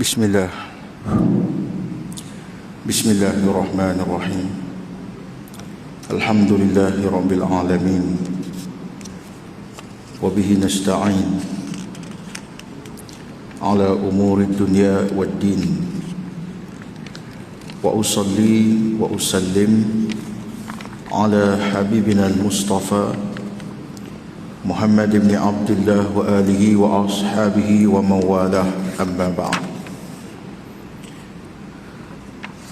Bismillah. Bismillahirrahmanirrahim. Alhamdulillahi rabbil alamin. Wa bihi nasta'in ala umuri dunya waddin. Wa usalli wa usallim ala habibina al-Mustafa Muhammad ibn Abdullah wa alihi wa ashabihi wa mawalah, amma ba'd.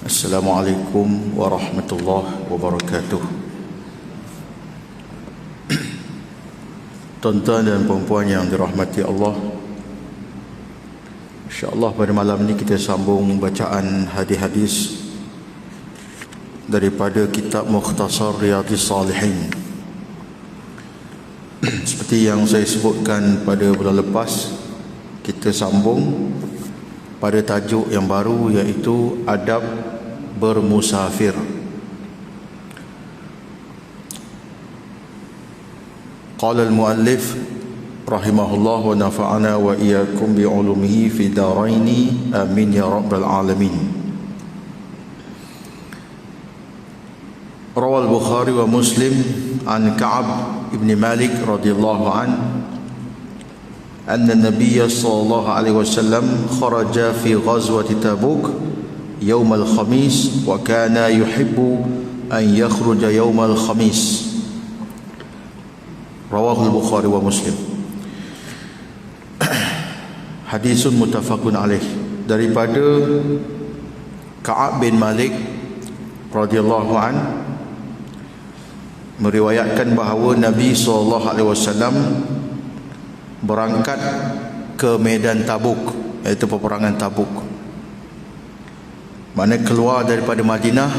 Assalamualaikum warahmatullahi wabarakatuh. Tuan-tuan dan puan-puan yang dirahmati Allah, insya-Allah pada malam ini kita sambung bacaan hadis-hadis daripada kitab Mukhtasar Riyadhis Salihin. Seperti yang saya sebutkan pada bulan lepas, kita sambung pada tajuk yang baru, iaitu adab bermusafir. Qala al-muallif rahimahullah wa nafa'ana wa iyyakum bi 'ulumihi fi daraini, amin ya rabbal alamin. Rawal Bukhari wa Muslim an Ka'ab ibn Malik radhiyallahu anhu أن النبي صلى الله عليه وسلم خرج في غزوة تبوك يوم الخميس وكان يحب أن يخرج يوم الخميس. رواه البخاري ومسلم. Hadis muttafaqun alaih, daripada Ka'ab bin Malik radhiyallahu an meriwayatkan bahawa Nabi SAW berangkat ke medan Tabuk, iaitu peperangan Tabuk. Mana keluar daripada Madinah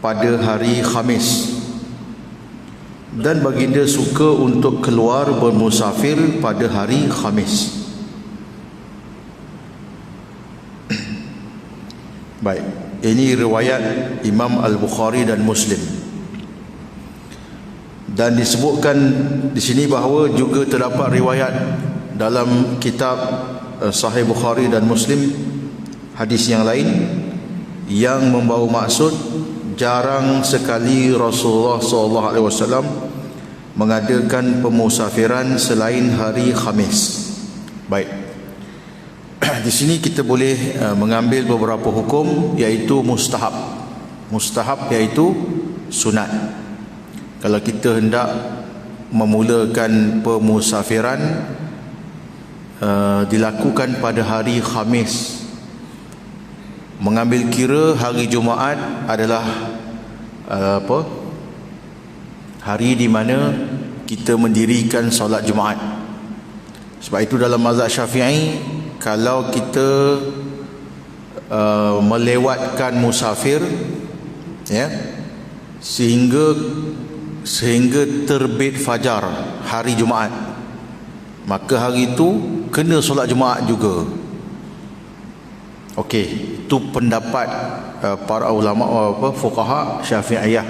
pada hari Khamis, dan baginda suka untuk keluar bermusafir pada hari Khamis. Baik, ini riwayat Imam Al-Bukhari dan Muslim. Dan disebutkan di sini bahawa juga terdapat riwayat dalam kitab Sahih Bukhari dan Muslim, hadis yang lain yang membawa maksud jarang sekali Rasulullah SAW mengadakan pemusafiran selain hari Khamis. Baik, di sini kita boleh mengambil beberapa hukum, iaitu mustahab. Mustahab iaitu sunat. Kalau kita hendak memulakan pemusafiran, dilakukan pada hari Khamis, mengambil kira hari Jumaat adalah hari di mana kita mendirikan solat Jumaat. Sebab itu dalam mazhab Syafi'i, kalau kita melewatkan musafir, sehingga terbit fajar hari Jumaat, maka hari itu kena solat Jumaat juga. Okey, itu pendapat para ulama fuqaha Syafi'iyah.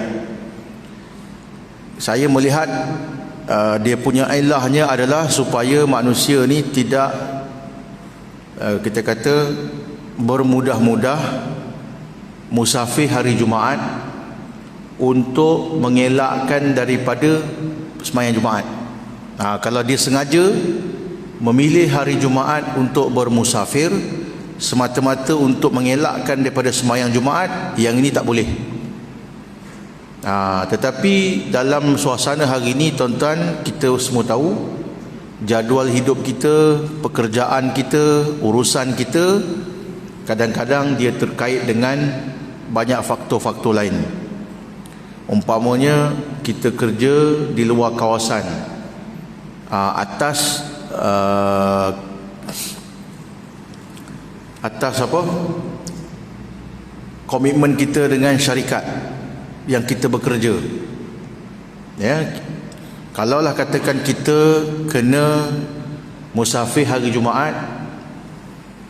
Saya melihat dia punya ilahnya adalah supaya manusia ni tidak kita kata bermudah-mudah musafir hari Jumaat, untuk mengelakkan daripada sembahyang Jumaat. Kalau dia sengaja memilih hari Jumaat untuk bermusafir semata-mata untuk mengelakkan daripada sembahyang Jumaat, yang ini tak boleh. Tetapi dalam suasana hari ini, tuan-tuan, kita semua tahu jadual hidup kita, pekerjaan kita, urusan kita, kadang-kadang dia terkait dengan banyak faktor-faktor lain. Umpamanya kita kerja di luar kawasan, atas komitmen kita dengan syarikat yang kita bekerja. Kalaulah katakan kita kena musafir hari Jumaat,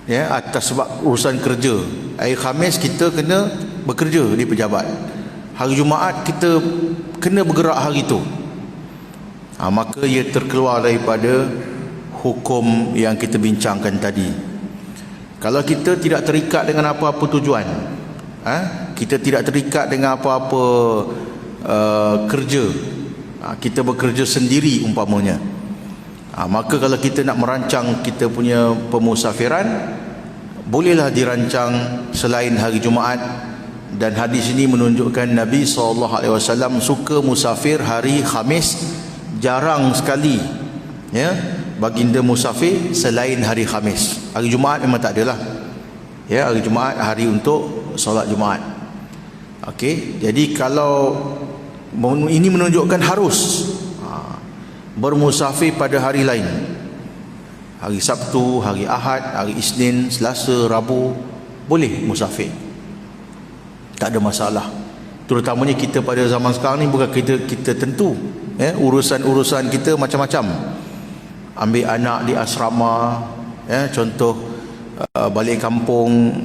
atas sebab urusan kerja, hari Khamis kita kena bekerja di pejabat, hari Jumaat kita kena bergerak hari itu, maka ia terkeluar daripada hukum yang kita bincangkan tadi. Kalau kita tidak terikat dengan apa-apa tujuan, kita tidak terikat dengan apa-apa kerja, kita bekerja sendiri umpamanya, maka kalau kita nak merancang kita punya pemusafiran, bolehlah dirancang selain hari Jumaat. Dan hadis ini menunjukkan Nabi SAW suka musafir hari Khamis, jarang sekali baginda musafir selain hari Khamis. Hari Jumaat memang tak adalah, hari Jumaat hari untuk solat Jumaat. Okey, jadi kalau ini menunjukkan harus bermusafir pada hari lain, hari Sabtu, hari Ahad, hari Isnin, Selasa, Rabu, boleh musafir, tak ada masalah. Terutamanya kita pada zaman sekarang ni bukan kita tentu, urusan-urusan kita macam-macam. Ambil anak di asrama, contoh, balik kampung,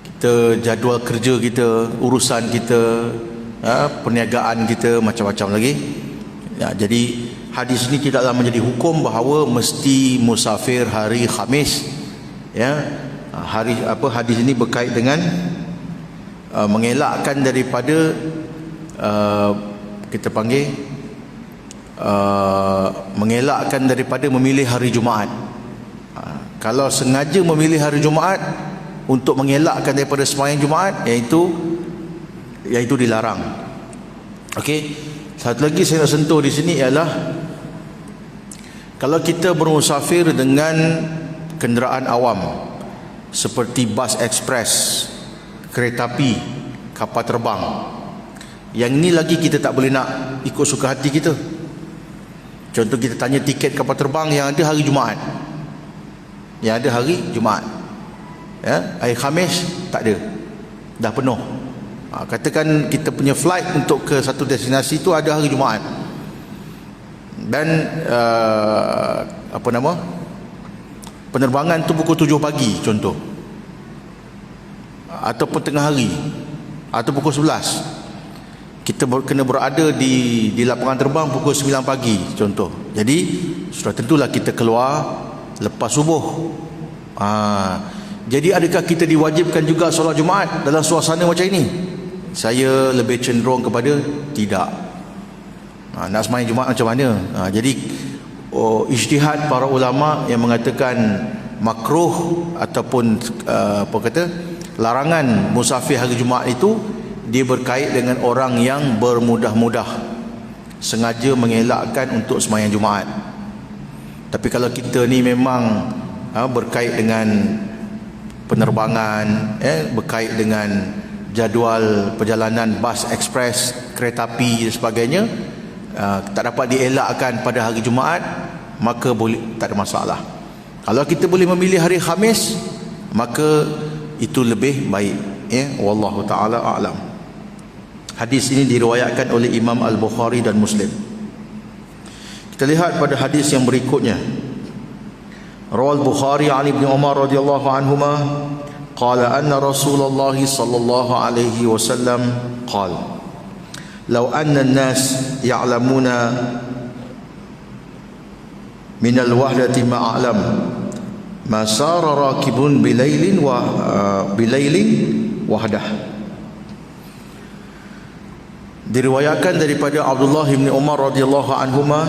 kita jadual kerja kita, urusan kita, perniagaan kita, macam-macam lagi. Jadi hadis ini tidaklah menjadi hukum bahawa mesti musafir hari Khamis. Hadis ini berkait dengan mengelakkan daripada kita panggil mengelakkan daripada memilih hari Jumaat. Kalau sengaja memilih hari Jumaat untuk mengelakkan daripada sembahyang Jumaat, iaitu dilarang. Okey, satu lagi saya nak sentuh di sini ialah kalau kita bermusafir dengan kenderaan awam seperti bas ekspres, kereta api, kapal terbang, yang ini lagi kita tak boleh nak ikut suka hati kita. Contoh, kita tanya tiket kapal terbang yang ada hari Jumaat, hari Khamis tak ada, dah penuh. Katakan kita punya flight untuk ke satu destinasi itu ada hari Jumaat, dan penerbangan tu pukul 7 pagi contoh, ataupun tengah hari, atau pukul 11, kita kena berada di lapangan terbang pukul 9 pagi contoh. Jadi sudah tentulah kita keluar lepas subuh. Jadi adakah kita diwajibkan juga solat Jumaat dalam suasana macam ini? Saya lebih cenderung kepada tidak. Nak sembahyang Jumaat macam mana? Jadi ijtihad para ulama yang mengatakan makruh ataupun larangan musafir hari Jumaat itu, dia berkait dengan orang yang bermudah-mudah sengaja mengelakkan untuk sembahyang Jumaat. Tapi kalau kita ni memang berkait dengan penerbangan, berkait dengan jadual perjalanan bas ekspres, kereta api dan sebagainya, tak dapat dielakkan pada hari Jumaat, maka boleh, tak ada masalah. Kalau kita boleh memilih hari Khamis, maka itu lebih baik. Wallahu ta'ala a'lam. Hadis ini diriwayatkan oleh Imam Al-Bukhari dan Muslim. Kita lihat pada hadis yang berikutnya. Rawal Bukhari an Ibn Umar radhiyallahu anhuma qala anna Rasulullah sallallahu alaihi wasallam qala law anna an-nas ya'lamuna min al-wahdati ma a'lam ma sara rakibun bilailin wahdah. Diriwayatkan daripada Abdullah bin Umar radhiyallahu anhuma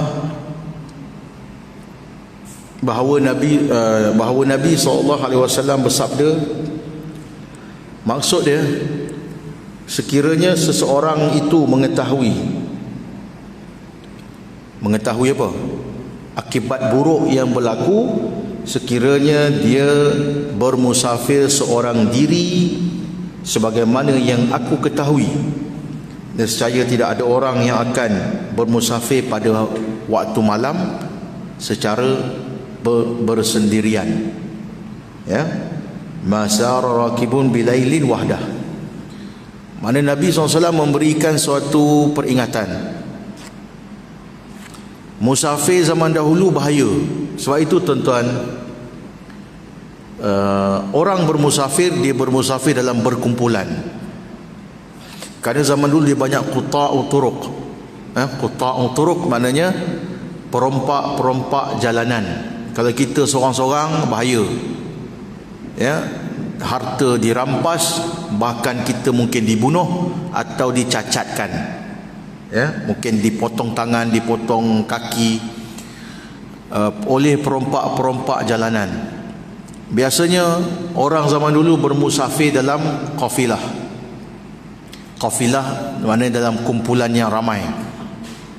bahawa Nabi sallallahu alaihi wasallam bersabda, maksud dia, sekiranya seseorang itu mengetahui apa? Akibat buruk yang berlaku sekiranya dia bermusafir seorang diri sebagaimana yang aku ketahui, nescaya tidak ada orang yang akan bermusafir pada waktu malam secara bersendirian. Masara rakibun bilailin wahdah. Mana Nabi SAW memberikan suatu peringatan. Musafir zaman dahulu bahaya. Sebab itu tuan-tuan, orang bermusafir, dia bermusafir dalam berkumpulan. Kerana zaman dulu dia banyak quta'u turuq. Quta'u turuq maknanya perompak-perompak jalanan. Kalau kita seorang-seorang, bahaya. ya, harta dirampas, bahkan kita mungkin dibunuh atau dicacatkan, ya, mungkin dipotong tangan, dipotong kaki oleh perompak-perompak jalanan. Biasanya orang zaman dulu bermusafir dalam kafilah. Kafilah maknanya dalam kumpulan yang ramai,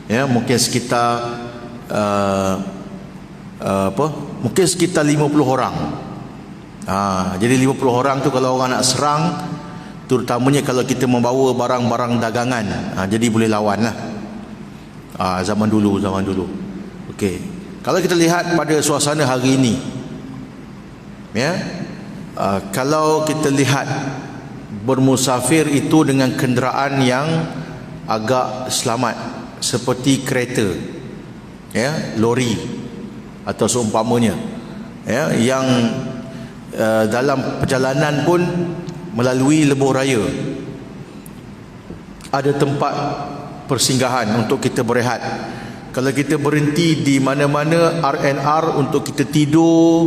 ya, mungkin sekitar mungkin sekitar 50 orang. Jadi 50 orang tu kalau orang nak serang, terutamanya kalau kita membawa barang-barang dagangan, jadi boleh lawan lah. Zaman dulu. Okey, kalau kita lihat pada suasana hari ini, ya, kalau kita lihat bermusafir itu dengan kenderaan yang agak selamat seperti kereta, ya, lori atau seumpamanya, ya, yang dalam perjalanan pun melalui lebuh raya ada tempat persinggahan untuk kita berehat. Kalau kita berhenti di mana-mana R&R untuk kita tidur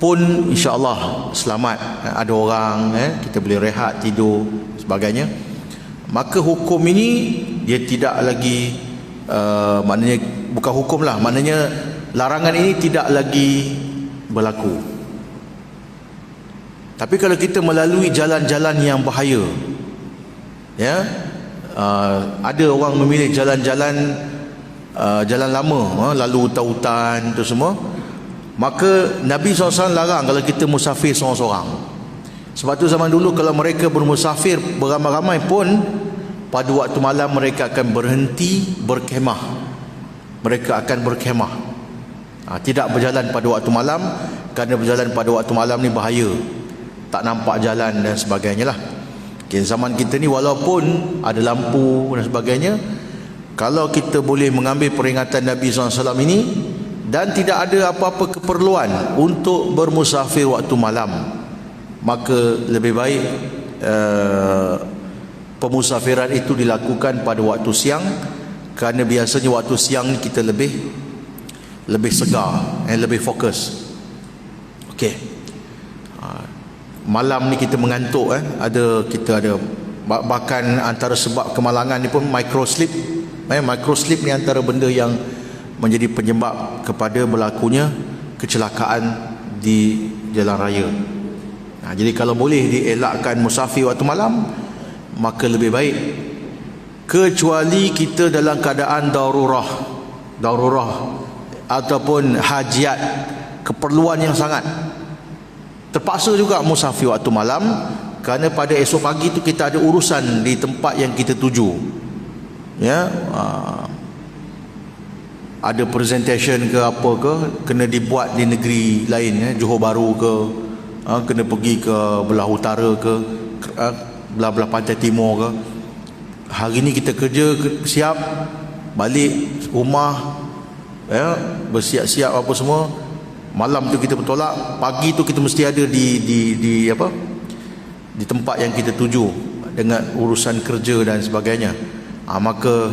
pun insya-Allah selamat, ada orang, kita boleh rehat, tidur sebagainya. Maka hukum ini dia tidak lagi maknanya bukan hukum lah, maknanya larangan ini tidak lagi berlaku. Tapi kalau kita melalui jalan-jalan yang bahaya, ya, ada orang memilih jalan-jalan jalan lama, lalu hutan-hutan tu semua, maka Nabi SAW larang kalau kita musafir seorang-seorang. Sebab tu zaman dulu kalau mereka bermusafir beramai-ramai pun, pada waktu malam mereka akan berhenti berkemah. Mereka akan berkemah, tidak berjalan pada waktu malam, kerana berjalan pada waktu malam ni bahaya, tak nampak jalan dan sebagainya lah. Okay, zaman kita ni walaupun ada lampu dan sebagainya, kalau kita boleh mengambil peringatan Nabi SAW ini dan tidak ada apa-apa keperluan untuk bermusafir waktu malam, maka lebih baik pemusafiran itu dilakukan pada waktu siang, kerana biasanya waktu siang kita lebih segar, lebih fokus. Okey, malam ni kita mengantuk, kita ada bahkan antara sebab kemalangan ni pun microsleep. Microsleep ni antara benda yang menjadi penyebab kepada berlakunya kecelakaan di jalan raya. Jadi kalau boleh dielakkan musafir waktu malam, maka lebih baik, kecuali kita dalam keadaan darurah ataupun hajat, keperluan yang sangat, terpaksa juga musafir waktu malam, kerana pada esok pagi tu kita ada urusan di tempat yang kita tuju, ya, ada presentation ke apa ke, kena dibuat di negeri lain, ya, Johor Bahru ke, kena pergi ke belah utara ke, belah pantai timur ke. Hari ni kita kerja siap, balik rumah, ya, bersiap-siap apa semua, malam tu kita bertolak, pagi tu kita mesti ada di tempat yang kita tuju dengan urusan kerja dan sebagainya. Maka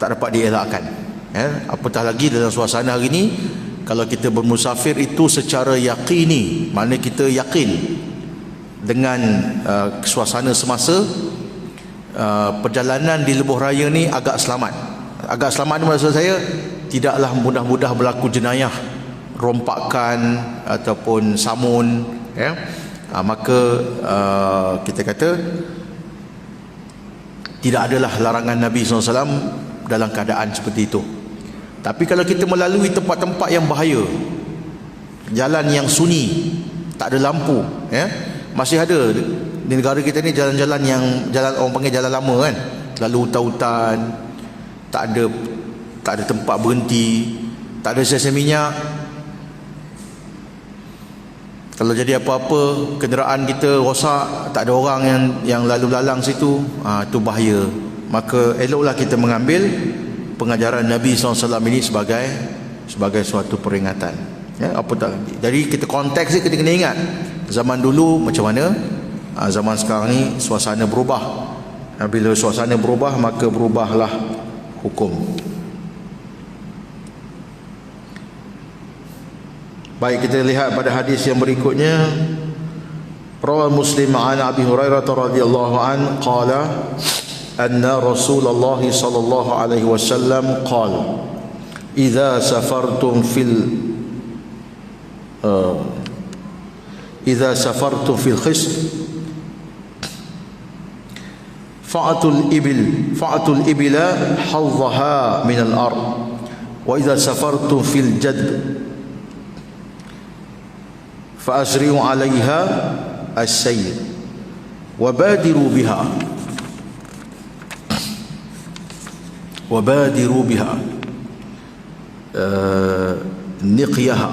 tak dapat dielakkan, ya. Apatah lagi dalam suasana hari ini, kalau kita bermusafir itu secara yakini, maknanya kita yakin dengan suasana semasa perjalanan di lebuh raya ni agak selamat. Agak selamat ni maksud saya tidaklah mudah-mudah berlaku jenayah, rompakan ataupun samun, ya. Maka kita kata tidak adalah larangan Nabi SAW dalam keadaan seperti itu. Tapi kalau kita melalui tempat-tempat yang bahaya, jalan yang sunyi, tak ada lampu, ya, masih ada di negara kita ni jalan-jalan yang orang panggil jalan lama, kan, lalu hutan-hutan, tak ada tempat berhenti, tak ada sesi minyak. Kalau jadi apa-apa, kenderaan kita rosak, tak ada orang yang lalu lalang situ, itu bahaya. Maka eloklah kita mengambil pengajaran Nabi SAW ini sebagai suatu peringatan, ya, apa tak. Jadi kita konteks ni kita kena ingat zaman dulu macam mana, zaman sekarang ni suasana berubah. Bila suasana berubah, maka berubahlah hukum. Baik, kita lihat pada hadis yang berikutnya. Rawal Muslim an Abi Hurairah radhiyallahu an qala anna Rasulullah sallallahu alaihi wasallam qala idza safartum fil khisb fa'atul ibila hadhaha min al-ard wa idza safartum fil jadb فأسرعوا عليها السير وبادروا بها نقيها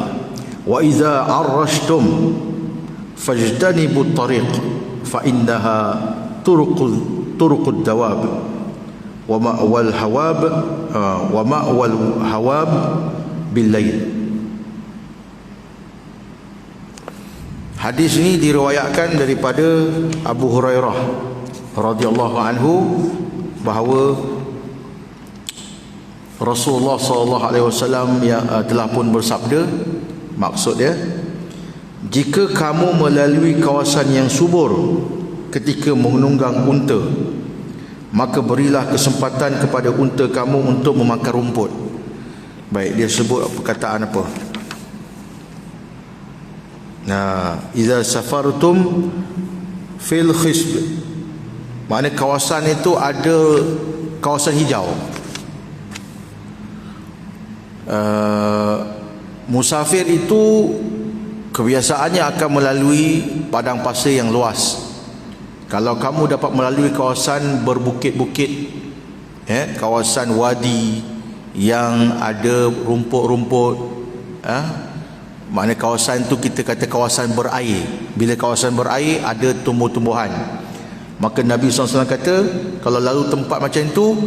وإذا عرشتم فاجتنبوا الطريق فإنها طرق الدواب ومأوى الهواب بالليل. Hadis ini diriwayatkan daripada Abu Hurairah radhiyallahu anhu bahawa Rasulullah sallallahu alaihi wasallam telah pun bersabda, maksud dia, jika kamu melalui kawasan yang subur ketika menunggang unta, maka berilah kesempatan kepada unta kamu untuk memakan rumput. Baik, dia sebut perkataan apa? Nah, idza safartum fil khisb, makna kawasan itu ada kawasan hijau. Musafir itu kebiasaannya akan melalui padang pasir yang luas. Kalau kamu dapat melalui kawasan berbukit-bukit, kawasan wadi yang ada rumput-rumput, maknanya kawasan itu kita kata kawasan berair. Bila kawasan berair ada tumbuh-tumbuhan, maka Nabi SAW kata, kalau lalu tempat macam itu,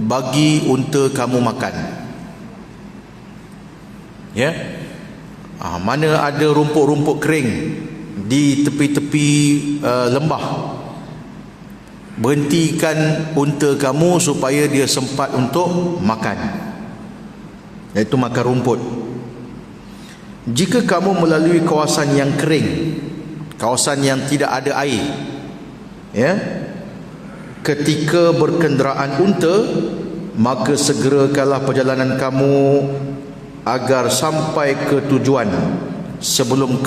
bagi unta kamu makan. Mana ada rumput-rumput kering di tepi-tepi lembah, berhentikan unta kamu supaya dia sempat untuk makan, iaitu makan rumput. Jika kamu melalui kawasan yang kering, kawasan yang tidak ada air, ketika berkenderaan unta, maka segerakanlah perjalanan kamu agar sampai ke tujuan sebelum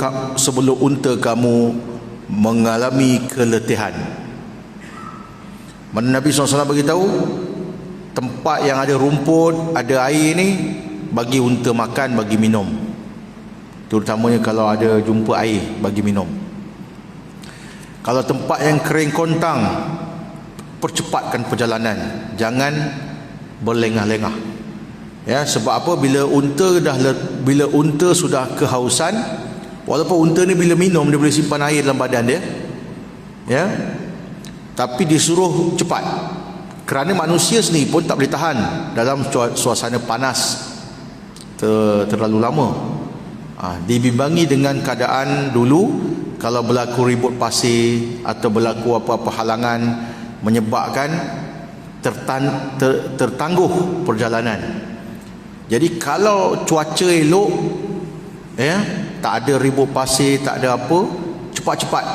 unta kamu mengalami keletihan. Mana Nabi SAW beritahu, tempat yang ada rumput, ada air ni, bagi unta makan, bagi minum. Terutamanya kalau ada jumpa air, bagi minum. Kalau tempat yang kering kontang, percepatkan perjalanan, jangan berlengah-lengah. Sebab apa? Bila unta sudah kehausan, walaupun unta ni bila minum dia boleh simpan air dalam badan dia, tapi disuruh cepat, kerana manusia sendiri pun tak boleh tahan dalam suasana panas terlalu lama. Dibimbangi dengan keadaan dulu, kalau berlaku ribut pasir atau berlaku apa-apa halangan menyebabkan tertangguh perjalanan. Jadi kalau cuaca elok, tak ada ribut pasir, tak ada apa, cepat-cepat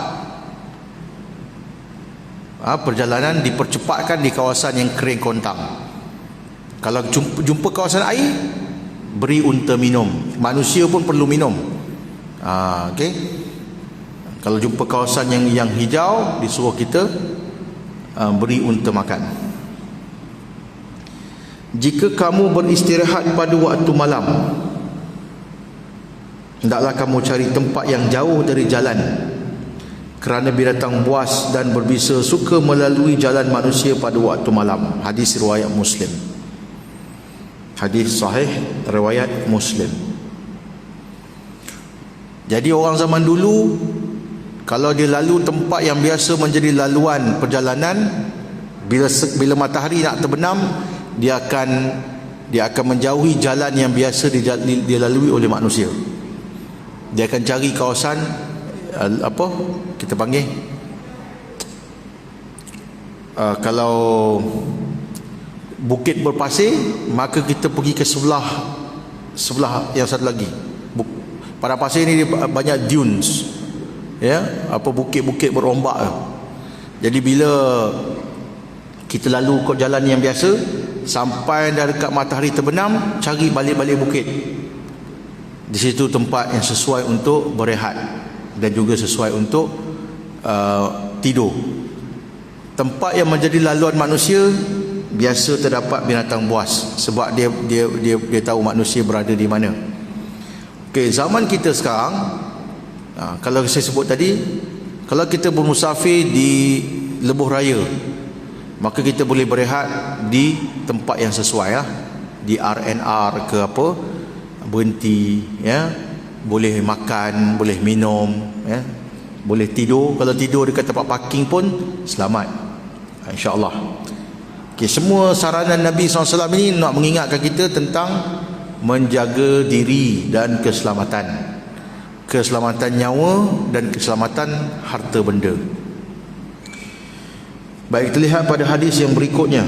perjalanan dipercepatkan di kawasan yang kering kontang. Kalau jumpa kawasan air, beri unta minum. Manusia pun perlu minum. Kalau jumpa kawasan yang hijau, disuruh kita beri unta makan. Jika kamu beristirahat pada waktu malam, hendaklah kamu cari tempat yang jauh dari jalan, kerana binatang buas dan berbisa suka melalui jalan manusia pada waktu malam. Hadis riwayat Muslim. Hadis sahih riwayat Muslim. Jadi orang zaman dulu, kalau dia lalu tempat yang biasa menjadi laluan perjalanan, bila matahari nak terbenam, dia akan menjauhi jalan yang biasa dilalui oleh manusia. Dia akan cari kawasan apa kita panggil, kalau bukit berpasir, maka kita pergi ke sebelah yang satu lagi, Padang pasir ni dia banyak dunes, ya, apa bukit-bukit berombak. Jadi bila kita lalu kod jalan yang biasa, sampai dah dekat matahari terbenam, cari balik-balik bukit. Di situ tempat yang sesuai untuk berehat dan juga sesuai untuk tidur. Tempat yang menjadi laluan manusia biasa terdapat binatang buas, sebab dia tahu manusia berada di mana. Okey, zaman kita sekarang, kalau saya sebut tadi, kalau kita bermusafir di lebuh raya, maka kita boleh berehat di tempat yang sesuai lah, di R&R ke apa, berhenti, ya, boleh makan, boleh minum, ya, boleh tidur. Kalau tidur dekat tempat parking pun selamat, insya-Allah. Okay, semua saranan Nabi SAW ini nak mengingatkan kita tentang menjaga diri dan keselamatan. Keselamatan nyawa dan keselamatan harta benda. Baik, kita lihat pada hadis yang berikutnya.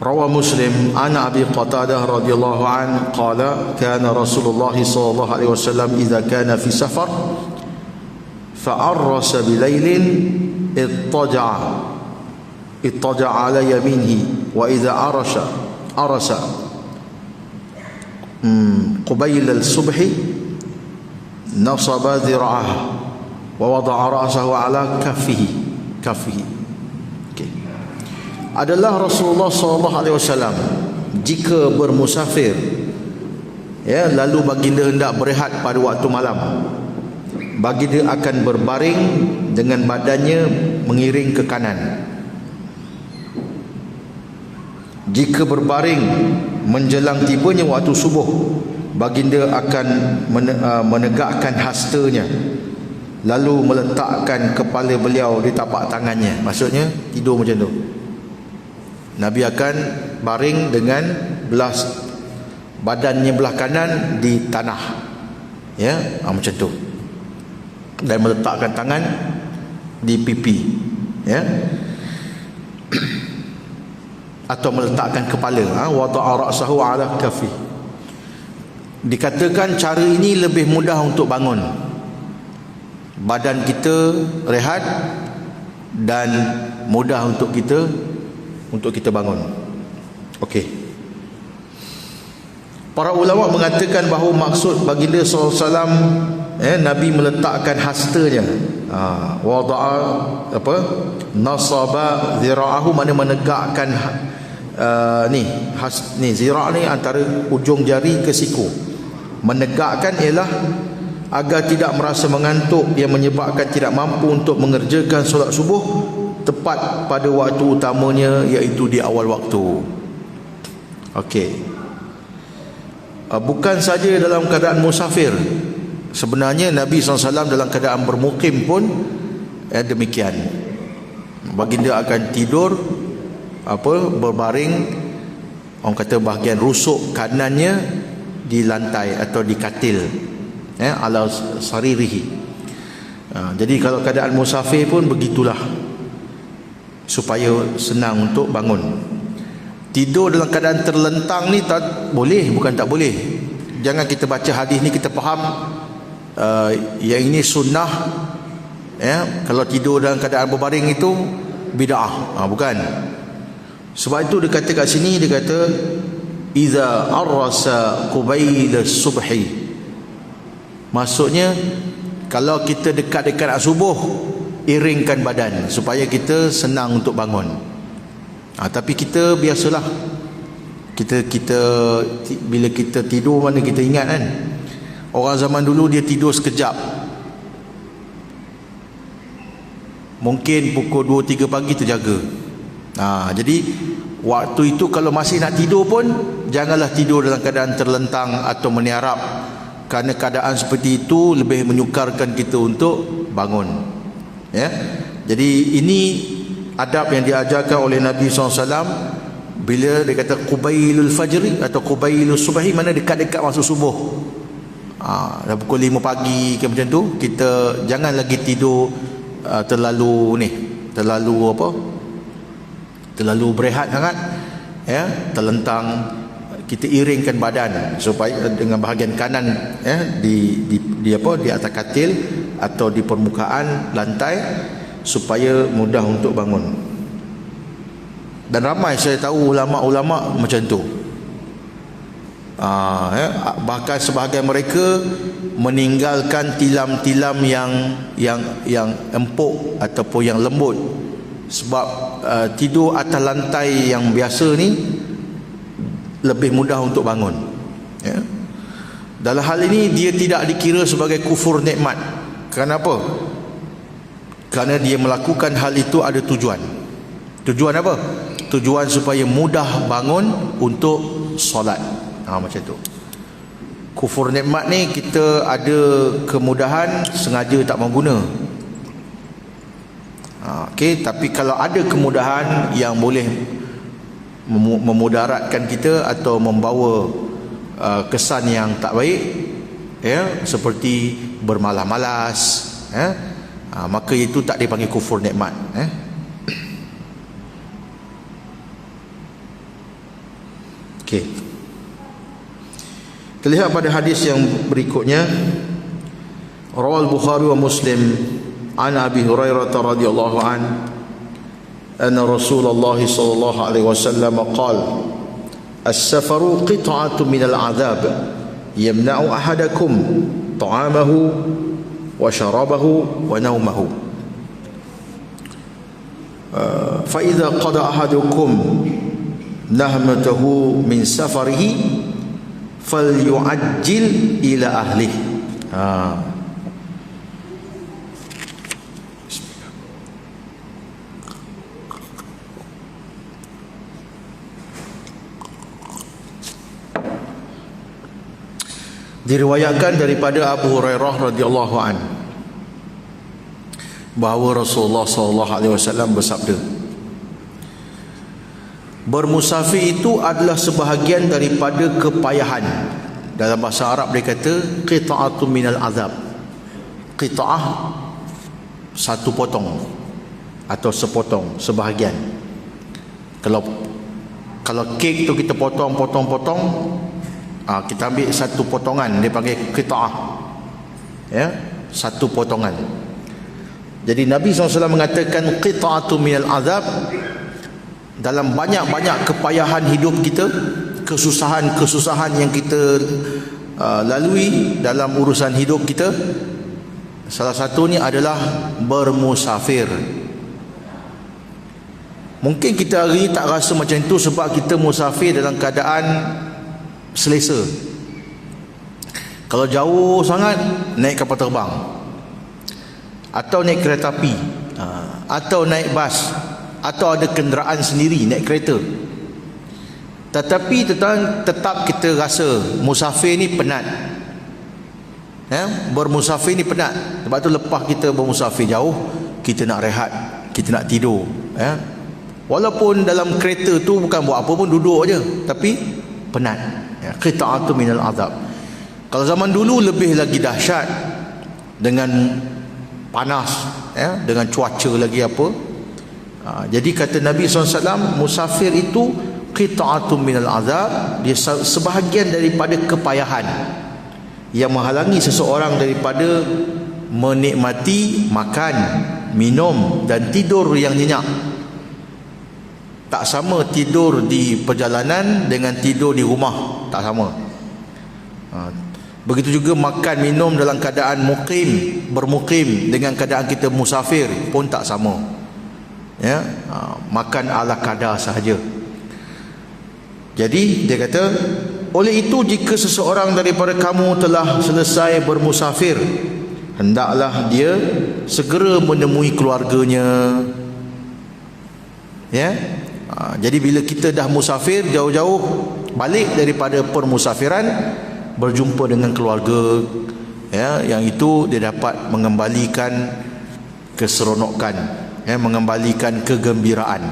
Rawah Muslim an Abi Qatadah radhiyallahu an qala kana Rasulullah sallallahu alaihi wasallam idza kana fi safar fa'arrasa bilailin اضطجع على يمينه وإذا أرس قبيل الصبح نصب ذراعه ووضع رأسه على كفه. Okay. Adalah Rasulullah SAW jika bermusafir, ya, lalu baginda hendak berehat pada waktu malam, baginda akan berbaring dengan badannya mengiring ke kanan. Jika berbaring menjelang tibanya waktu subuh, baginda akan menegakkan hastanya, lalu meletakkan kepala beliau di tapak tangannya. Maksudnya tidur macam tu. Nabi akan baring dengan badannya belah kanan di tanah, ya, macam tu, dan meletakkan tangan di pipi, ya, atau meletakkan kepala, wada'a ra'sahu 'ala kafi. Dikatakan cara ini lebih mudah untuk bangun. Badan kita rehat dan mudah untuk kita bangun. Okey. Para ulama mengatakan bahawa maksud baginda SAW, Nabi meletakkan hastanya, wada'a nasaba zira'ahu, mana menegakkan ni zira' ni antara ujung jari ke siku. Menegakkan ialah agar tidak merasa mengantuk yang menyebabkan tidak mampu untuk mengerjakan solat subuh tepat pada waktu utamanya, iaitu di awal waktu. Okey. Bukan saja dalam keadaan musafir, sebenarnya Nabi SAW dalam keadaan bermukim pun demikian. Baginda akan tidur, berbaring, orang kata bahagian rusuk kanannya di lantai atau di katil, ala saririhi. Jadi kalau keadaan musafir pun begitulah, supaya senang untuk bangun. Tidur dalam keadaan terlentang ni tak boleh, bukan tak boleh. Jangan kita baca hadis ni kita faham yang ini sunnah, ya, kalau tidur dalam keadaan berbaring itu bid'ah. Bukan. Sebab itu dia kata kat sini, dia kata iza arrasa qubail as-subhi. Maksudnya kalau kita dekat-dekat nak subuh, iringkan badan supaya kita senang untuk bangun. Tapi kita biasalah, kita bila kita tidur, mana kita ingat kan, orang zaman dulu dia tidur sekejap, mungkin pukul 2-3 pagi terjaga. Jadi waktu itu kalau masih nak tidur pun janganlah tidur dalam keadaan terlentang atau meniarap, kerana keadaan seperti itu lebih menyukarkan kita untuk bangun, ya. Jadi ini adab yang diajarkan oleh Nabi SAW bila dia kata qubailul fajri atau qubailul subhi, mana dekat-dekat masuk subuh. Dah pukul 5 pagi ke macam tu, kita jangan lagi tidur terlalu berehat sangat, ya, terlentang. kita iringkan badan supaya dengan bahagian kanan di atas katil atau di permukaan lantai supaya mudah untuk bangun. Dan ramai saya tahu ulama-ulama macam tu. Bahkan sebahagian mereka meninggalkan tilam-tilam yang empuk ataupun yang lembut, sebab tidur atas lantai yang biasa ni lebih mudah untuk bangun. Dalam hal ini dia tidak dikira sebagai kufur nikmat. Kenapa? Kerana dia melakukan hal itu ada tujuan. Tujuan apa? Tujuan supaya mudah bangun untuk solat. Macam tu. Kufur nikmat ni kita ada kemudahan sengaja tak mau guna. Tapi kalau ada kemudahan yang boleh memudaratkan kita atau membawa kesan yang tak baik, seperti bermalas-malas, maka itu tak dipanggil kufur nikmat. Kita lihat pada hadis yang berikutnya. Rawal Bukhari wa Muslim an Abi Hurairah radhiyallahu an anna Rasulullah sallallahu alaihi wasallam qala as-safaru qit'atun min al-'adhab yamna'u ahadakum ta'amahu wa sharabahu wa nawmahu fa idza qada ahadukum nahmatahu min safarihi falyu'ajjil ila ahlihi. Diriwayatkan daripada Abu Hurairah radhiyallahu an bahawa Rasulullah sallallahu alaihi wasallam bersabda, bermusafir itu adalah sebahagian daripada kepayahan. Dalam bahasa Arab dia kata qita'atun minal azab. Qita'ah satu potong atau sepotong, sebahagian. Kalau kek tu kita potong, kita ambil satu potongan, dia panggil qita'ah. Satu potongan. Jadi Nabi SAW mengatakan qita'atun minal azab. Dalam banyak-banyak kepayahan hidup kita, kesusahan yang kita lalui dalam urusan hidup kita, salah satunya adalah bermusafir. Mungkin kita hari ini tak rasa macam itu sebab kita musafir dalam keadaan selesa. Kalau jauh sangat, naik kapal terbang, atau naik kereta api, atau naik bas, atau ada kenderaan sendiri, naik kereta. Tetapi tetap kita rasa musafir ni penat. Bermusafir ni penat. Sebab tu lepas kita bermusafir jauh, kita nak rehat, kita nak tidur. Walaupun dalam kereta tu bukan buat apa pun, duduk aja, tapi penat. Qita'atun minal azab. Kalau zaman dulu lebih lagi dahsyat, dengan panas, dengan cuaca lagi apa. Jadi kata Nabi SAW, musafir itu qita'atun minal azab, dia sebahagian daripada kepayahan yang menghalangi seseorang daripada menikmati makan, minum dan tidur yang nyenyak. Tak sama tidur di perjalanan dengan tidur di rumah, tak sama. Begitu juga makan minum dalam keadaan bermukim dengan keadaan kita musafir pun tak sama. Makan ala kadar sahaja. Jadi dia kata, oleh itu jika seseorang daripada kamu telah selesai bermusafir, hendaklah dia segera menemui keluarganya. Jadi bila kita dah musafir jauh-jauh, balik daripada permusafiran, berjumpa dengan keluarga, yang itu dia dapat mengembalikan keseronokan, mengembalikan kegembiraan.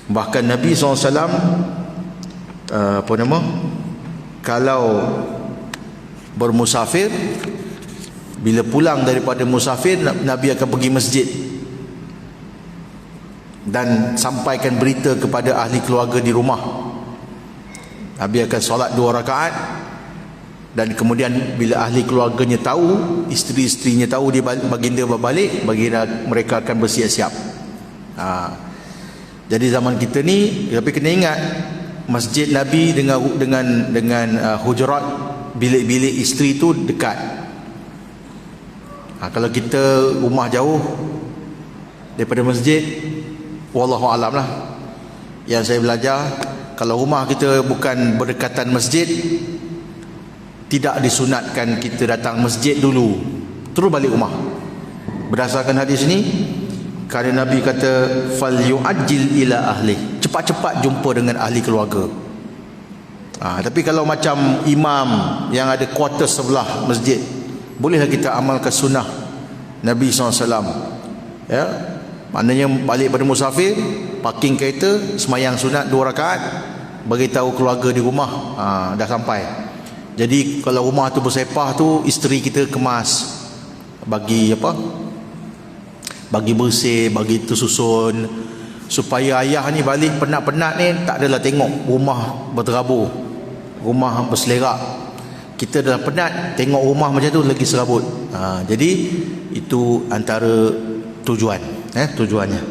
Bahkan Nabi SAW kalau bermusafir, bila pulang daripada musafir, Nabi akan pergi masjid dan sampaikan berita kepada ahli keluarga di rumah. Nabi akan solat 2 rakaat, dan kemudian bila ahli keluarganya tahu, isteri-isterinya tahu dia baginda berbalik, baginda mereka akan bersiap-siap. Jadi zaman kita ni, tapi kena ingat masjid Nabi dengan hujurat, bilik-bilik isteri tu dekat. Kalau kita rumah jauh daripada masjid, wallahu alam lah. Yang saya belajar, kalau rumah kita bukan berdekatan masjid, tidak disunatkan kita datang masjid dulu terus balik rumah. Berdasarkan hadis ni, kerana Nabi kata fal yu'ajjil ila ahli, cepat-cepat jumpa dengan ahli keluarga. Tapi kalau macam imam yang ada kuartus sebelah masjid, bolehlah kita amalkan sunnah Nabi SAW. Ya, maknanya balik pada musafir, parking kereta, semayang sunat 2 rakaat, bagi tahu keluarga di rumah dah sampai. Jadi kalau rumah tu bersepah tu, isteri kita kemas, bagi apa, bagi bersih, bagi tersusun, supaya ayah ni balik penat-penat ni tak adalah tengok rumah berterabur, rumah berselerak. Kita dah penat, tengok rumah macam tu lagi serabut. Jadi itu antara tujuannya.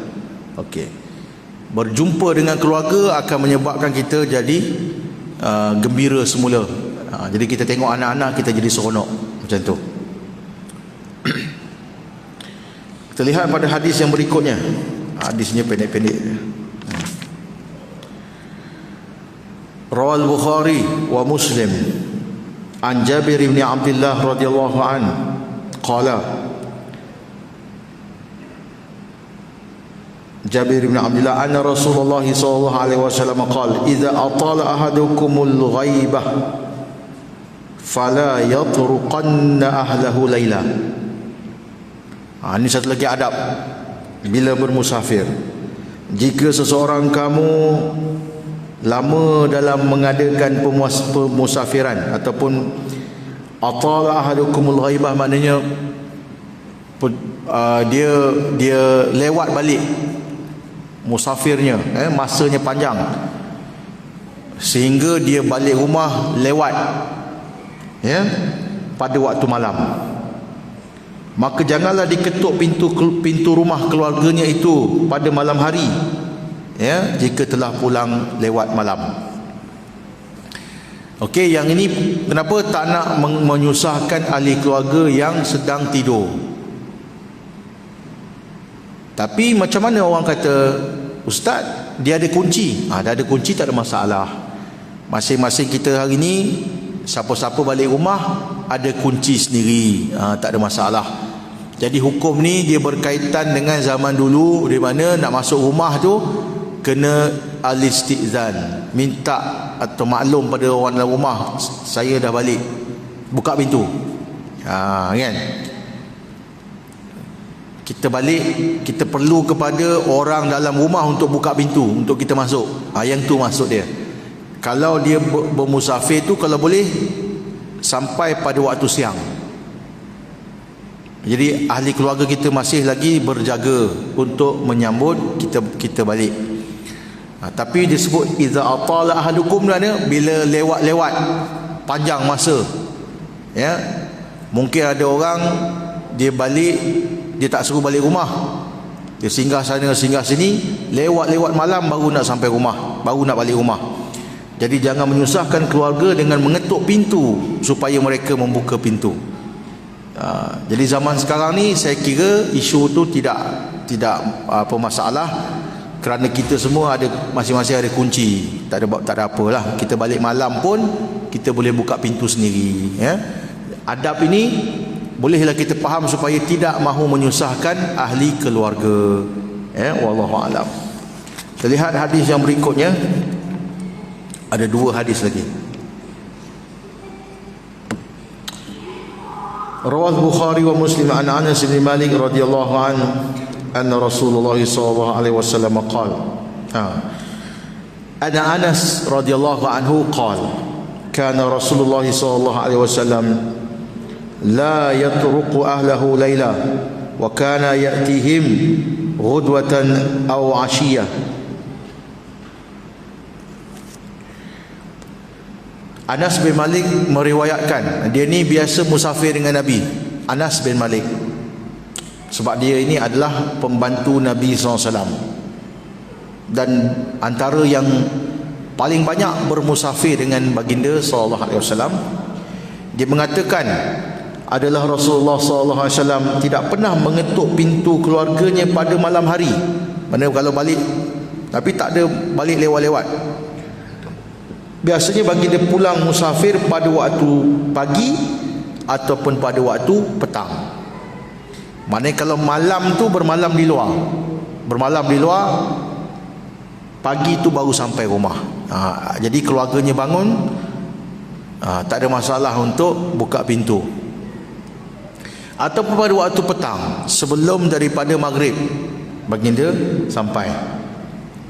Okey, berjumpa dengan keluarga akan menyebabkan kita jadi gembira semula. Jadi kita tengok anak-anak kita jadi seronok macam tu. Kita lihat pada hadis yang berikutnya. Hadisnya pendek-pendek. Rawal Bukhari wa Muslim an Jabir bin Abdullah radhiyallahu an qala, Jabir bin Abdullah anna Rasulullah sallallahu alaihi wasallam qala idza atala ahadukumul ghaibah fala yatruqanna ahlahu laila. Ini satu lagi adab bila bermusafir. Jika seseorang kamu lama dalam mengadakan pemusafiran, ataupun atala ahadukumul ghaibah, maknanya dia lewat balik musafirnya, masanya panjang sehingga dia balik rumah lewat pada waktu malam, maka janganlah diketuk pintu rumah keluarganya itu pada malam hari, jika telah pulang lewat malam. Okey, yang ini kenapa tak nak menyusahkan ahli keluarga yang sedang tidur. Tapi macam mana orang kata, ustaz, dia ada kunci. Dia ada kunci, tak ada masalah. Masing-masing kita hari ni, siapa-siapa balik rumah ada kunci sendiri, tak ada masalah. Jadi hukum ni dia berkaitan dengan zaman dulu, di mana nak masuk rumah tu kena al-istizan, minta atau maklum pada orang dalam rumah, saya dah balik, buka pintu. Kan, kita balik, kita perlu kepada orang dalam rumah untuk buka pintu untuk kita masuk. Yang tu maksud dia. Kalau dia bermusafir tu, kalau boleh sampai pada waktu siang. Jadi ahli keluarga kita masih lagi berjaga untuk menyambut kita balik. Tapi disebut iza atala ahadukum, bila lewat-lewat panjang masa. Mungkin ada orang dia balik, dia tak suruh balik rumah, dia singgah sana singgah sini, lewat-lewat malam baru nak sampai rumah, baru nak balik rumah. Jadi jangan menyusahkan keluarga dengan mengetuk pintu supaya mereka membuka pintu. Jadi zaman sekarang ni saya kira isu tu tidak apa masalah, kerana kita semua ada, masing-masing ada kunci, tak ada apalah. Kita balik malam pun kita boleh buka pintu sendiri. Adab ini bolehlah kita faham supaya tidak mahu menyusahkan ahli keluarga. Wallahu a'lam. Kita lihat hadis yang berikutnya. Ada 2 hadis lagi. Rawal Bukhari wa Muslim an Anas bin Malik radhiyallahu anhu anna Rasulullah sallallahu alaihi wasallam qala. Ana Anas radhiyallahu anhu qala kana Rasulullah sallallahu alaihi wasallam la yatruqu ahlahu layla wa kana ya'tihim ghudwatan aw 'ashiyah. Anas bin Malik meriwayatkan, dia ni biasa musafir dengan Nabi. Anas bin Malik, sebab dia ini adalah pembantu Nabi SAW dan antara yang paling banyak bermusafir dengan baginda SAW. Dia mengatakan adalah Rasulullah SAW tidak pernah mengetuk pintu keluarganya pada malam hari. Mana kalau balik, tapi tak ada balik lewat-lewat. Biasanya baginda pulang musafir pada waktu pagi ataupun pada waktu petang. Maknanya kalau malam tu bermalam di luar, pagi tu baru sampai rumah. Jadi keluarganya bangun, tak ada masalah untuk buka pintu. Ataupun pada waktu petang, sebelum daripada maghrib, baginda sampai.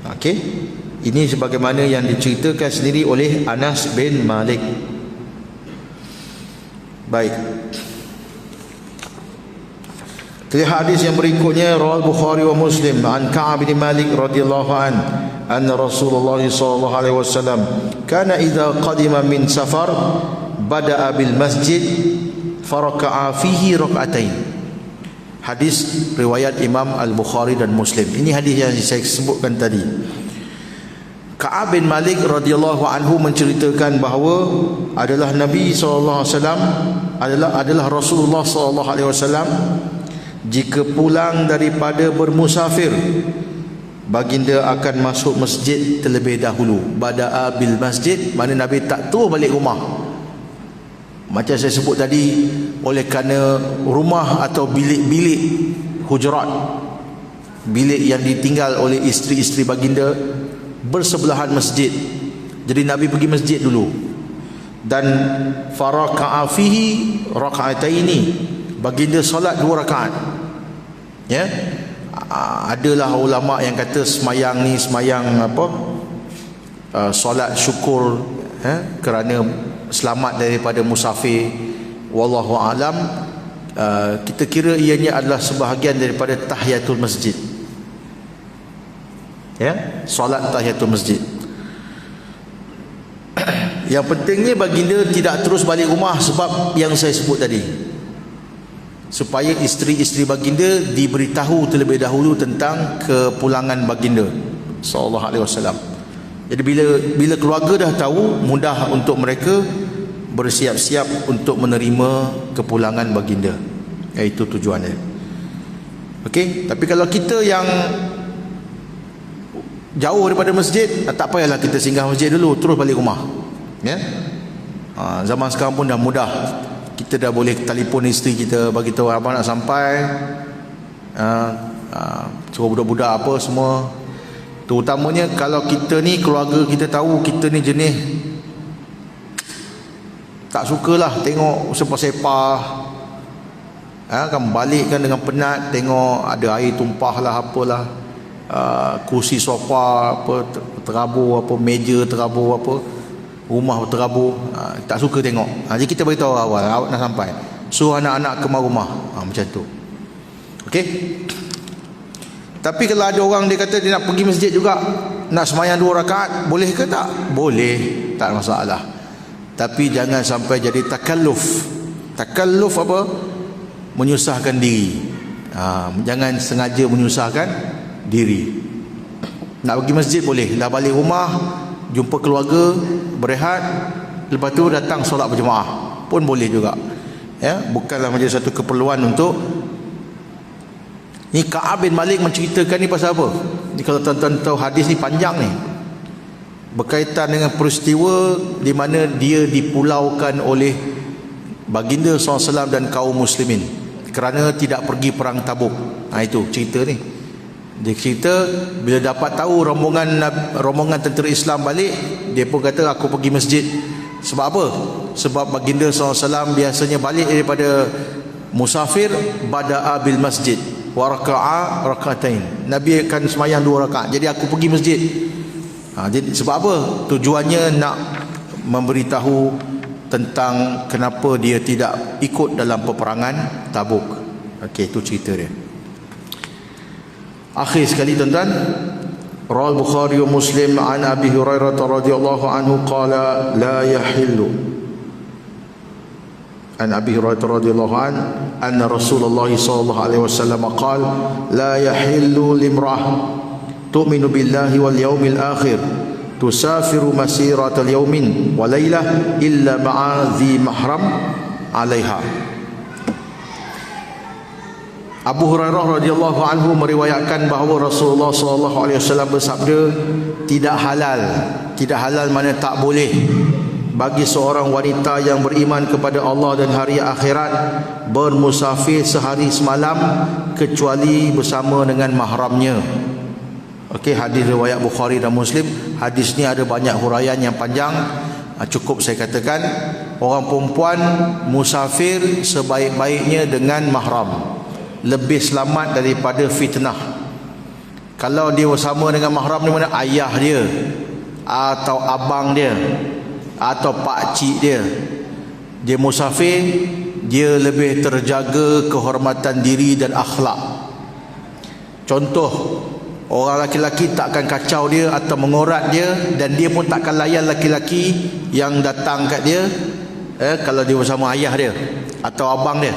Okey, ini sebagaimana yang diceritakan sendiri oleh Anas bin Malik. Baik. Lihat hadis yang berikutnya, rawal Bukhari wa Muslim an Ka'ab bin Malik radhiyallahu an anna Rasulullah sallallahu alaihi wasallam kana idza qadima min safar bada'a bil masjid faraka'a fihi rak'atain. Hadis riwayat Imam Al-Bukhari dan Muslim. Ini hadis yang saya sebutkan tadi. Ka'ab bin Malik radhiyallahu anhu menceritakan bahawa adalah Nabi sallallahu alaihi wasallam adalah Rasulullah sallallahu alaihi wasallam jika pulang daripada bermusafir, baginda akan masuk masjid terlebih dahulu. Bada'a bil masjid, mana Nabi tak terus balik rumah. Macam saya sebut tadi, oleh kerana rumah atau bilik-bilik hujurat, bilik yang ditinggal oleh isteri-isteri baginda bersebelahan masjid. Jadi Nabi pergi masjid dulu. Dan faraka'a fihi raka'ataini, baginda solat 2 rakaat. Ya. Adalah ulama yang kata semayang ni semayang apa? Solat syukur, kerana selamat daripada musafir. Wallahu alam. Kita kira ianya adalah sebahagian daripada tahiyatul masjid. Ya, solat tahiyatul masjid. Yang pentingnya baginda tidak terus balik rumah sebab yang saya sebut tadi, supaya isteri-isteri baginda diberitahu terlebih dahulu tentang kepulangan baginda sallallahu alaihi wasallam. Jadi bila keluarga dah tahu, mudah untuk mereka bersiap-siap untuk menerima kepulangan baginda. Itu tujuannya. Okey, tapi kalau kita yang jauh daripada masjid, tak payahlah kita singgah masjid dulu, terus balik rumah. Ya. Zaman sekarang pun dah mudah. Kita dah boleh telefon isteri kita, bagi tahu abang nak sampai, suruh budak-budak apa semua. Terutamanya kalau kita ni, keluarga kita tahu kita ni jenis tak sukalah tengok sepah-sepah, kan balik kan dengan penat, tengok ada air tumpah lah apalah, kursi sofa apa terabur, apa meja terabur, apa rumah terabur, tak suka tengok. Jadi kita beritahu awal, awak nak sampai, suruh anak-anak kemar rumah, macam tu. Okey. Tapi kalau ada orang dia kata dia nak pergi masjid juga, nak sembahyang 2 rakaat, boleh ke tak? Boleh, tak ada masalah. Tapi jangan sampai jadi takalluf. Takalluf apa? Menyusahkan diri. Jangan sengaja menyusahkan diri. Nak pergi masjid boleh, dah balik rumah, jumpa keluarga, berehat, lepas tu datang solat berjemaah pun boleh juga. Ya, bukanlah menjadi satu keperluan untuk. Ni Ka'ab bin Malik menceritakan ni pasal apa? Ni kalau tuan-tuan tahu hadis ni panjang ni, berkaitan dengan peristiwa di mana dia dipulaukan oleh baginda SAW dan kaum muslimin kerana tidak pergi perang Tabuk. Itu cerita ni. Dia cerita bila dapat tahu rombongan tentera Islam balik, dia pun kata aku pergi masjid. Sebab apa? Sebab baginda SAW biasanya balik daripada musafir, bada'a bil masjid wa raka'a raka'atain. Nabi akan sembahyang 2 rakaat. Jadi aku pergi masjid. Jadi sebab apa? Tujuannya nak memberitahu tentang kenapa dia tidak ikut dalam peperangan Tabuk. Okey, itu cerita dia. Akhir sekali tuan-tuan, Rawal Bukhari wa Muslim an Abi Hurairah radhiyallahu anhu qala la yahillu an Abi Hurairah radhiyallahu an anna Rasulullah sallallahu alaihi wasallam qala la yahillu limra'ah tu'minu billahi wal yawmil akhir tusafiru masiratal yawmin wa laylah illa ma'a dhi mahram 'alaiha. Abu Hurairah radhiyallahu anhu meriwayatkan bahawa Rasulullah sallallahu alaihi wasallam bersabda, tidak halal mana tak boleh bagi seorang wanita yang beriman kepada Allah dan hari akhirat bermusafir sehari semalam kecuali bersama dengan mahramnya. Okey, hadis riwayat Bukhari dan Muslim. Hadis ni ada banyak huraian yang panjang. Cukup saya katakan, orang perempuan musafir sebaik-baiknya dengan mahram, lebih selamat daripada fitnah. Kalau dia bersama dengan mahram ni, mana ayah dia atau abang dia atau pak cik dia musafir, dia lebih terjaga kehormatan diri dan akhlak. Contoh, orang laki-laki takkan kacau dia atau mengorat dia, dan dia pun takkan layan laki-laki yang datang kat dia kalau dia bersama ayah dia atau abang dia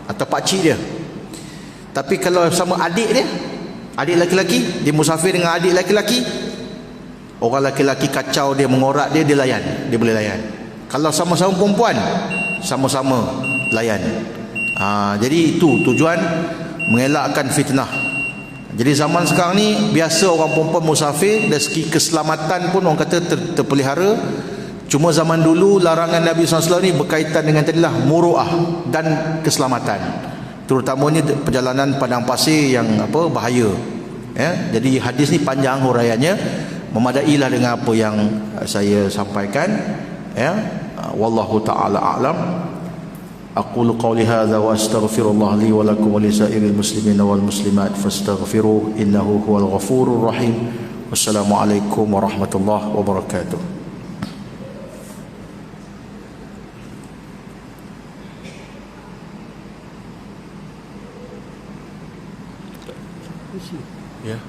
atau pak cik dia. Tapi kalau sama adik dia, adik laki-laki, dia musafir dengan adik laki-laki, orang laki-laki kacau dia, mengorak dia, dia layan, dia boleh layan. Kalau sama-sama perempuan, sama-sama layan. Jadi itu tujuan, mengelakkan fitnah. Jadi zaman sekarang ni biasa orang perempuan musafir, dari segi keselamatan pun orang kata terpelihara. Cuma zaman dulu larangan Nabi SAW ni berkaitan dengan tadilah muru'ah dan keselamatan, terutamanya perjalanan padang pasir yang bahaya. Jadi hadis ni panjang huraiannya, memadailah dengan apa yang saya sampaikan. Wallahu taala a'lam. Aqulu qawli hadza wa astaghfirullah li wa lakum wa li sa'iril muslimin wal muslimat fastaghfiruhu innahu huwal ghafurur rahim. Wassalamualaikum warahmatullahi wabarakatuh. Ya.